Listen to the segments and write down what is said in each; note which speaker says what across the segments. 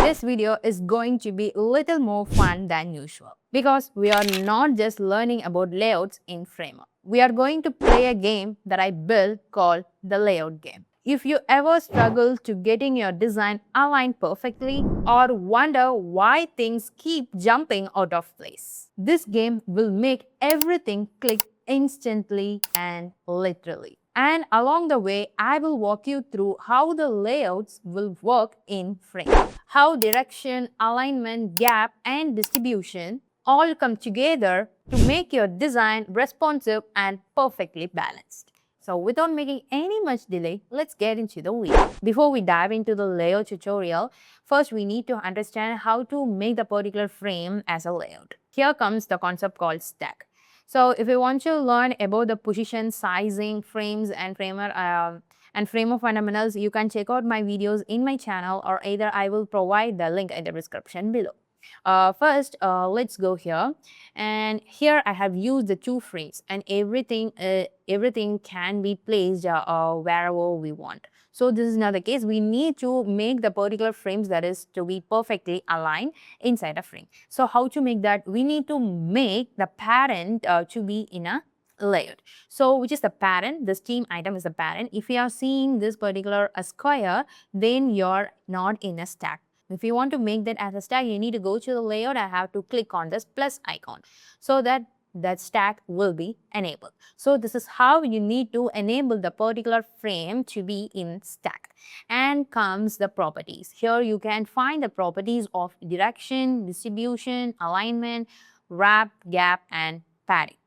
Speaker 1: This video is going to be a little more fun than usual because we are not just learning about layouts in Framer. We are going to play a game that I built called the layout game. If you ever struggle to getting your design aligned perfectly or wonder why things keep jumping out of place, this game will make everything click instantly and literally. And along the way, I will walk you through how the layouts will work in Frame, how direction, alignment, gap, and distribution all come together to make your design responsive and perfectly balanced. So without making any much delay, let's get into the video. Before we dive into the layout tutorial, first we need to understand how to make the particular frame as a layout. Here comes the concept called stack. So if you want to learn about the position, sizing, frames and framer fundamentals, you can check out my videos in my channel, or either I will provide the link in the description below. First, let's go here, and here I have used the two frames, and everything can be placed wherever we want. So this is not the case. We need to make the particular frames that is to be perfectly aligned inside a frame. So how to make that? We need to make the parent to be in a layout. So which is the parent? This team item is the parent. If you are seeing this particular a square, then you're not in a stack. If you want to make that as a stack, you need to go to the layout. I have to click on this plus icon so that stack will be enabled. So this is how you need to enable the particular frame to be in stack. And comes the properties. Here you can find the properties of direction, distribution, alignment, wrap, gap, and padding.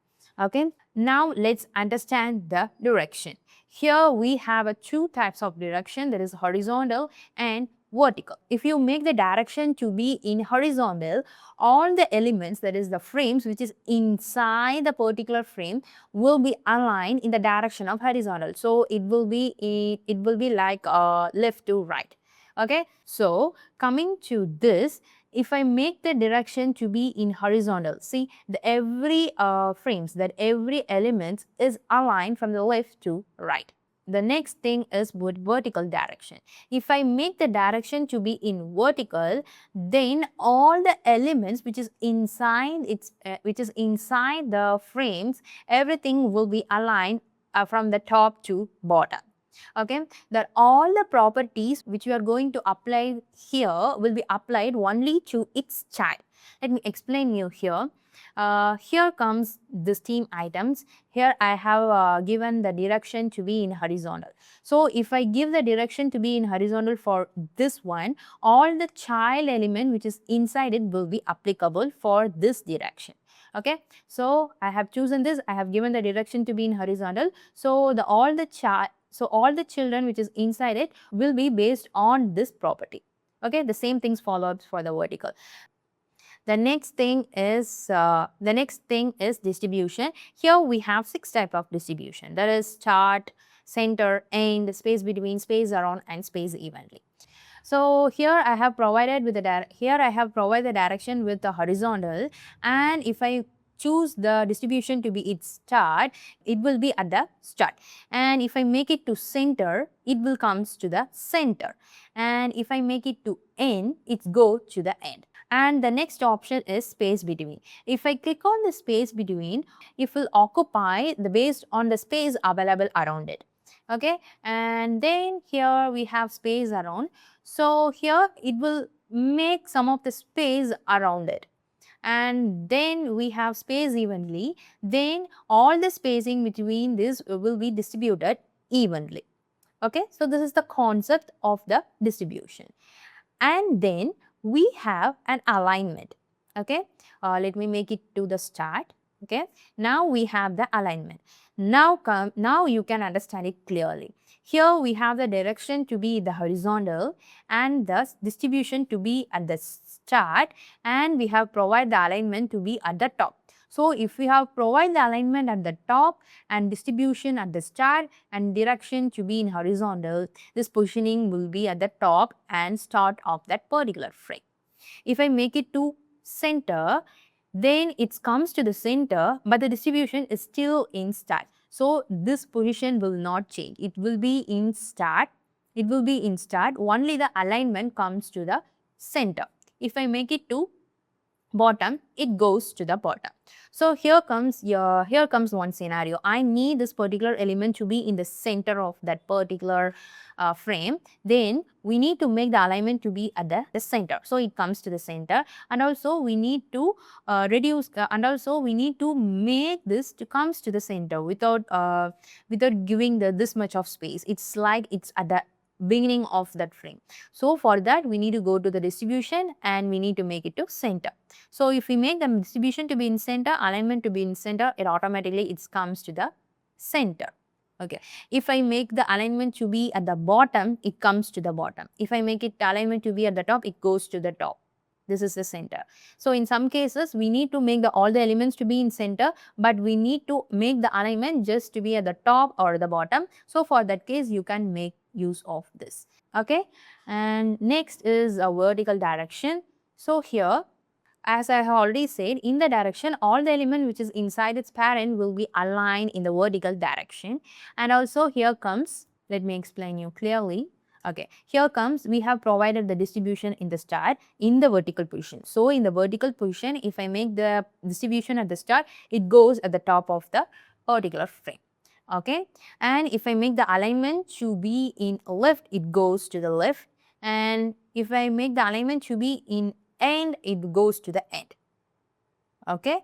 Speaker 1: Okay, now let's understand the direction. Here we have two types of direction, that is horizontal and vertical. If you make the direction to be in horizontal, all the elements, that is the frames which is inside the particular frame, will be aligned in the direction of horizontal. So it will be like left to right. Okay, so coming to this, if I make the direction to be in horizontal, see every frames, that every element is aligned from the left to right. The next thing is with vertical direction. If I make the direction to be in vertical, then all the elements which is inside the frames, everything will be aligned from the top to bottom. Okay, that all the properties which you are going to apply here will be applied only to its child. Let me explain you here. Here comes this team items. Here I have given the direction to be in horizontal. So if I give the direction to be in horizontal for this one, all the child element which is inside it will be applicable for this direction. Okay, so I have chosen this. I have given the direction to be in horizontal. So all the children which is inside it will be based on this property. Okay, the same things follows for the vertical. The next thing is distribution. Here we have 6 types of distribution. That is start, center, end, space between, space around, and space evenly. So here I have provided the direction with the horizontal, and if I choose the distribution to be its start, it will be at the start. And if I make it to center, it will comes to the center. And if I make it to end, it go to the end. And the next option is space between. If I click on the space between, it will occupy based on the space available around it. Okay, and then here we have space around. So here it will make some of the space around it. And then we have space evenly. Then all the spacing between this will be distributed evenly. Okay, so this is the concept of the distribution. And then we have an alignment. Okay, let me make it to the start. Okay, now we have the alignment. Now you can understand it clearly. Here we have the direction to be the horizontal and the distribution to be at the start, and we have provided the alignment to be at the top. So if we have provided the alignment at the top and distribution at the start and direction to be in horizontal, this positioning will be at the top and start of that particular frame. If I make it to center, then it comes to the center, but the distribution is still in start. So this position will not change. It will be in start. Only the alignment comes to the center. If I make it to bottom, it goes to the bottom. So here comes one scenario. I need this particular element to be in the center of that particular frame. Then we need to make the alignment to be at the center. So it comes to the center, and also we need to reduce and also we need to make this to comes to the center without giving this much of space. It's like it's at the beginning of that frame. So for that we need to go to the distribution and we need to make it to center. So if we make the distribution to be in center, alignment to be in center, it automatically comes to the center. Okay. If I make the alignment to be at the bottom, it comes to the bottom. If I make it alignment to be at the top, it goes to the top. This is the center. So in some cases, we need to make all the elements to be in center, but we need to make the alignment just to be at the top or the bottom. So for that case, you can make use of this. Okay. And next is a vertical direction. So here, as I have already said, in the direction, all the element which is inside its parent will be aligned in the vertical direction. And also here comes, let me explain you clearly. Okay, here comes, we have provided the distribution in the start in the vertical position. So in the vertical position, if I make the distribution at the start, it goes at the top of the particular frame. Okay, and if I make the alignment to be in left, it goes to the left. And if I make the alignment to be in end, it goes to the end. Okay,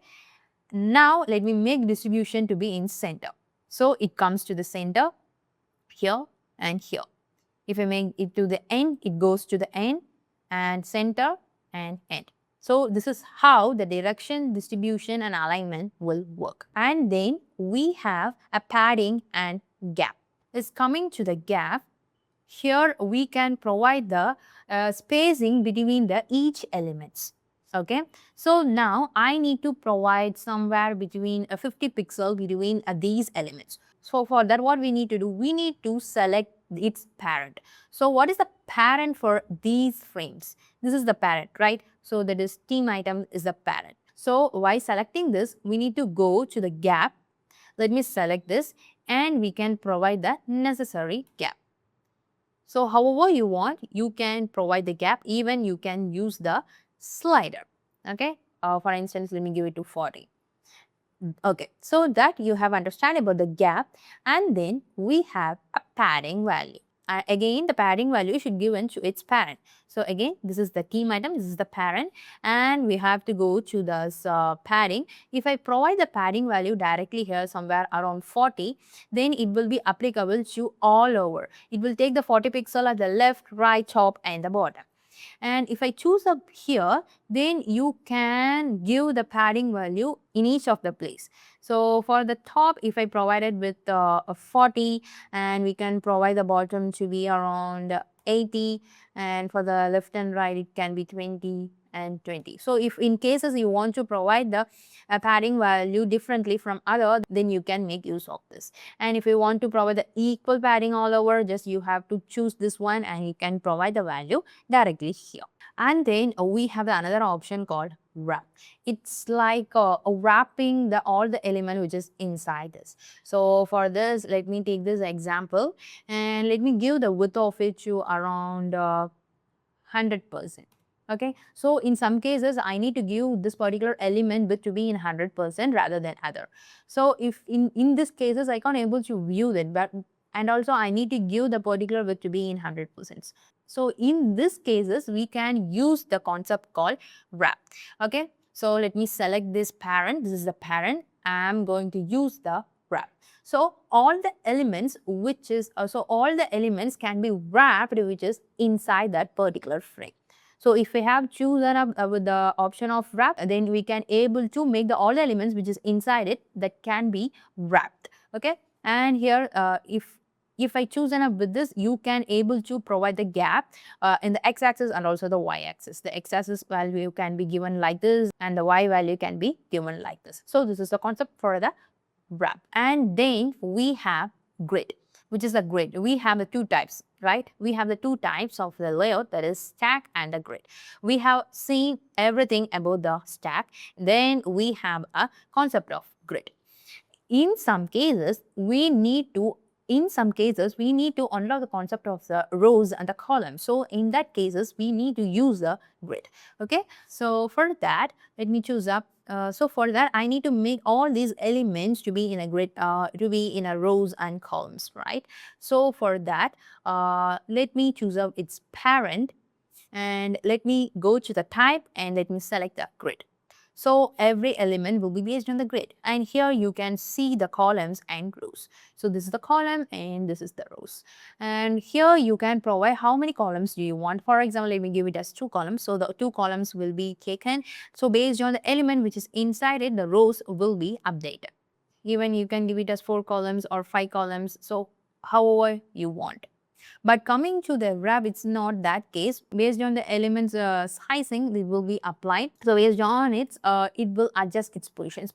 Speaker 1: now let me make distribution to be in center. So it comes to the center here and here. If I make it to the end, it goes to the end and center and end. So this is how the direction, distribution and alignment will work. And then we have a padding and gap. It's coming to the gap. Here we can provide the spacing between each elements. Okay, so now I need to provide somewhere between 50 pixel between these elements. So for that, what we need to do, we need to select its parent. So what is the parent for these frames? This is the parent, right? So that is team item is the parent. So while selecting this, we need to go to the gap. Let me select this and we can provide the necessary gap. So however you want, you can provide the gap, even you can use the slider. Okay, for instance, let me give it to 40. Okay, so that you have understand about the gap, and then we have a padding value. Again, the padding value should given to its parent. So again, this is the team item, this is the parent, and we have to go to this padding. If I provide the padding value directly here somewhere around 40, then it will be applicable to all over. It will take the 40 pixel at the left, right, top and the bottom. And if I choose up here, then you can give the padding value in each of the place. So for the top, if I provided with a 40, and we can provide the bottom to be around 80, and for the left and right, it can be 20 and 20. So if in cases you want to provide the padding value differently from other, then you can make use of this. And if you want to provide the equal padding all over, just you have to choose this one and you can provide the value directly here. And then we have another option called wrap. It's like wrapping all the element which is inside this. So for this, let me take this example and let me give the width of it to around 100%. Okay, so in some cases I need to give this particular element width to be in 100% rather than other. So if in this cases I can't able to view that, but and also I need to give the particular width to be in 100%. So in this cases we can use the concept called wrap. Okay, so let me select this parent. This is the parent. I am going to use the wrap. So all the elements all the elements can be wrapped which is inside that particular frame. So if we have chosen up with the option of wrap, then we can able to make all the elements which is inside it that can be wrapped. Okay, and here if I choose up with this, you can able to provide the gap in the x-axis and also the y-axis. The x-axis value can be given like this and the y value can be given like this. So this is the concept for the wrap. And then we have grid, which is the grid. We have the two types, right? We have the two types of the layout, that is stack and the grid. We have seen everything about the stack. Then we have a concept of grid. In some cases, we need to in some cases, we need to unlock the concept of the rows and the columns. So in that cases, we need to use the grid. Okay. So for that, let me choose up. So for that, I need to make all these elements to be in a grid, to be in a rows and columns, right? So for that, let me choose up its parent, and let me go to the type and let me select the grid. So every element will be based on the grid, and here you can see the columns and rows. So this is the column and this is the rows, and here you can provide how many columns do you want. For example, let me give it as 2 columns. So the 2 columns will be taken. So based on the element which is inside it, the rows will be updated. Even you can give it as 4 columns or 5 columns, so however you want. But coming to the wrap, it's not that case. Based on the elements sizing, it will be applied. So based on it will adjust its positions.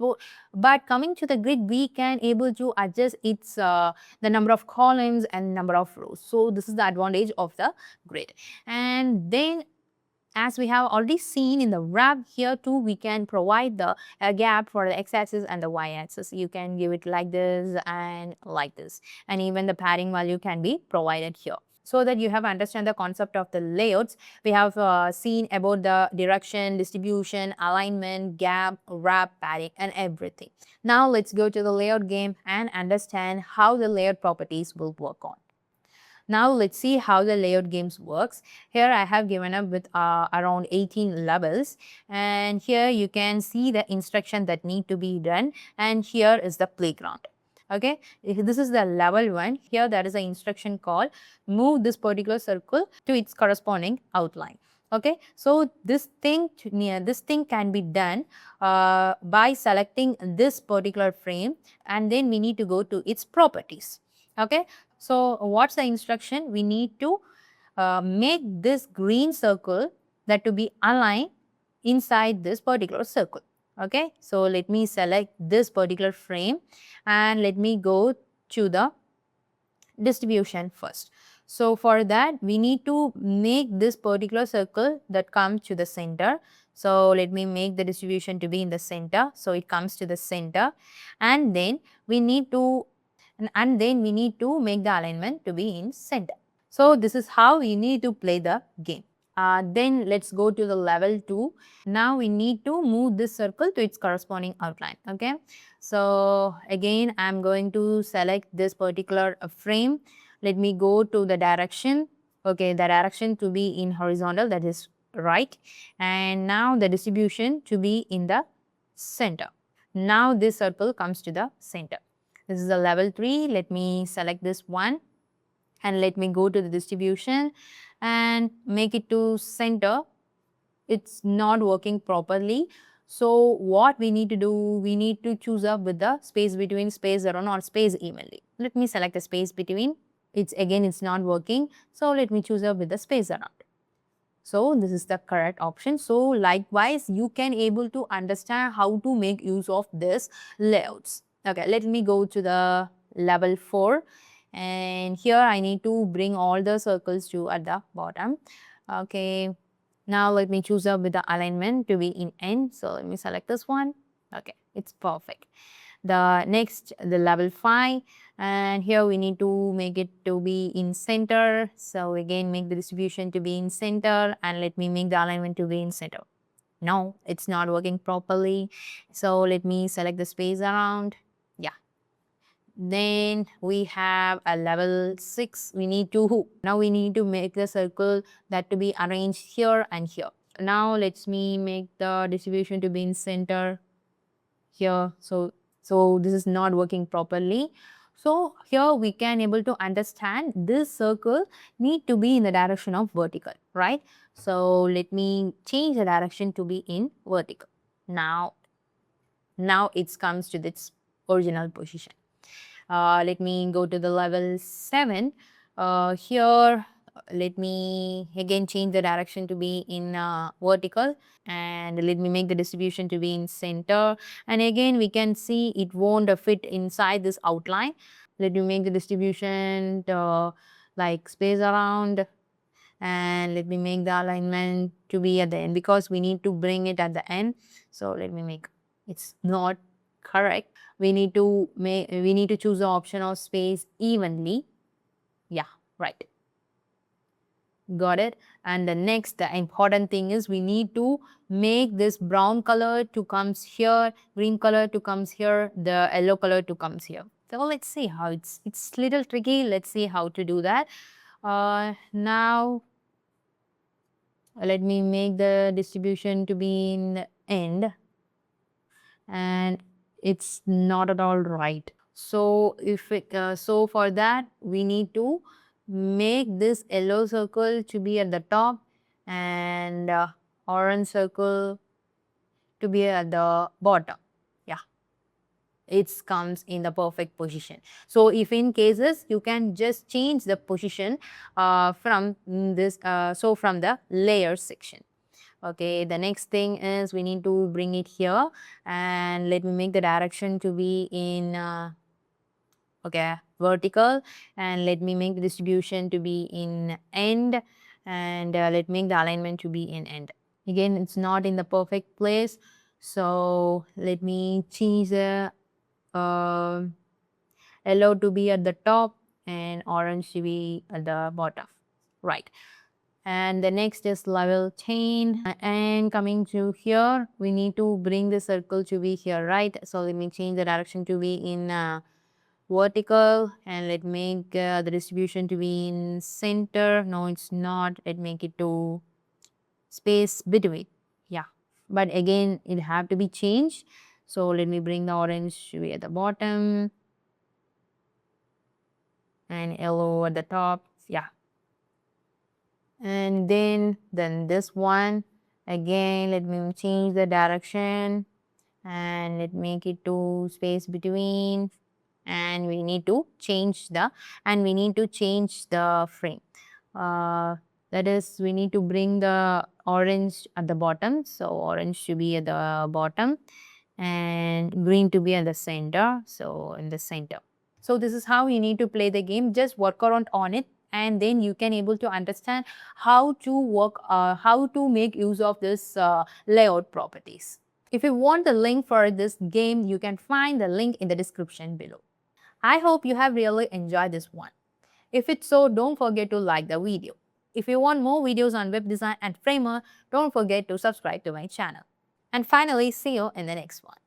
Speaker 1: But coming to the grid, we can able to adjust its the number of columns and number of rows. So this is the advantage of the grid. And then, as we have already seen in the wrap, here too we can provide the gap for the x-axis and the y-axis. You can give it like this and like this, and even the padding value can be provided here. So that you have understand the concept of the layouts, we have seen about the direction, distribution, alignment, gap, wrap, padding, and everything. Now let's go to the layout game and understand how the layout properties will work on. Now let's see how the layout games works. Here I have given up with around 18 levels, and here you can see the instruction that need to be done, and here is the playground. Okay, this is the level 1. Here there is an instruction called move this particular circle to its corresponding outline. Okay, so this thing can be done by selecting this particular frame, and then we need to go to its properties. Okay, so what's the instruction? We need to make this green circle that to be aligned inside this particular circle. Okay, so let me select this particular frame and let me go to the distribution first. So for that, we need to make this particular circle that comes to the center. So let me make the distribution to be in the center. So it comes to the center, and then we need to make the alignment to be in center. So this is how we need to play the game. Then let's go to the level 2. Now we need to move this circle to its corresponding outline. Okay, so again I'm going to select this particular frame. Let me go to the direction. Okay, the direction to be in horizontal, that is right, and now the distribution to be in the center. Now this circle comes to the center. This is the level 3. Let me select this one and let me go to the distribution and make it to center. It's not working properly. So what we need to do, we need to choose up with the space between, space around, or space evenly. Let me select the space between. It's not working. So let me choose up with the space around. So this is the correct option. So likewise, you can able to understand how to make use of this layouts. Okay, let me go to the level 4, and here I need to bring all the circles to at the bottom. Okay, now let me choose up with the alignment to be in N. So let me select this one. Okay, it's perfect. The next, the level 5, and here we need to make it to be in center. So again, make the distribution to be in center, and let me make the alignment to be in center. No, it's not working properly. So let me select the space around. Yeah. Then we have a level 6. We need to make the circle that to be arranged here and here. Now let me make the distribution to be in center here. So this is not working properly. So here we can able to understand this circle need to be in the direction of vertical, right? So let me change the direction to be in vertical. Now it comes to its original position. Let me go to the level 7. Here let me again change the direction to be in vertical, and let me make the distribution to be in center, and again we can see it won't fit inside this outline. Let me make the distribution like space around, and let me make the alignment to be at the end, because we need to bring it at the end. So let me make, it's not Correct. We need to choose the option of space evenly. Yeah, right. Got it. And the next the important thing is we need to make this brown color to comes here, green color to comes here, the yellow color to comes here. So let's see how it's little tricky. Let's see how to do that. Now let me make the distribution to be in the end, and it's not at all right. So so for that we need to make this yellow circle to be at the top and orange circle to be at the bottom. Yeah, it comes in the perfect position. So if in cases you can just change the position from this from the layer section. Okay, the next thing is we need to bring it here, and let me make the direction to be in okay, vertical, and let me make the distribution to be in end, and let me make the alignment to be in end. Again, it's not in the perfect place, so let me change the uh, yellow to be at the top and orange to be at the bottom. Right. And the next is level chain, and coming to here we need to bring the circle to be here, right? So let me change the direction to be in vertical, and let make the distribution to be in center. No, it's not. Let make it to space between. Yeah, but again it have to be changed. So let me bring the orange to be at the bottom and yellow at the top. Yeah, and then this one again, let me change the direction and let make it to space between, and we need to change the frame. That is, we need to bring the orange at the bottom, so orange should be at the bottom and green to be at the center, so in the center. So this is how you need to play the game. Just work around on it, and then you can able to understand how to make use of this layout properties. If you want the link for this game, you can find the link in the description below. I hope you have really enjoyed this one. If it's so, don't forget to like the video. If you want more videos on web design and Framer, don't forget to subscribe to my channel. And finally, see you in the next one.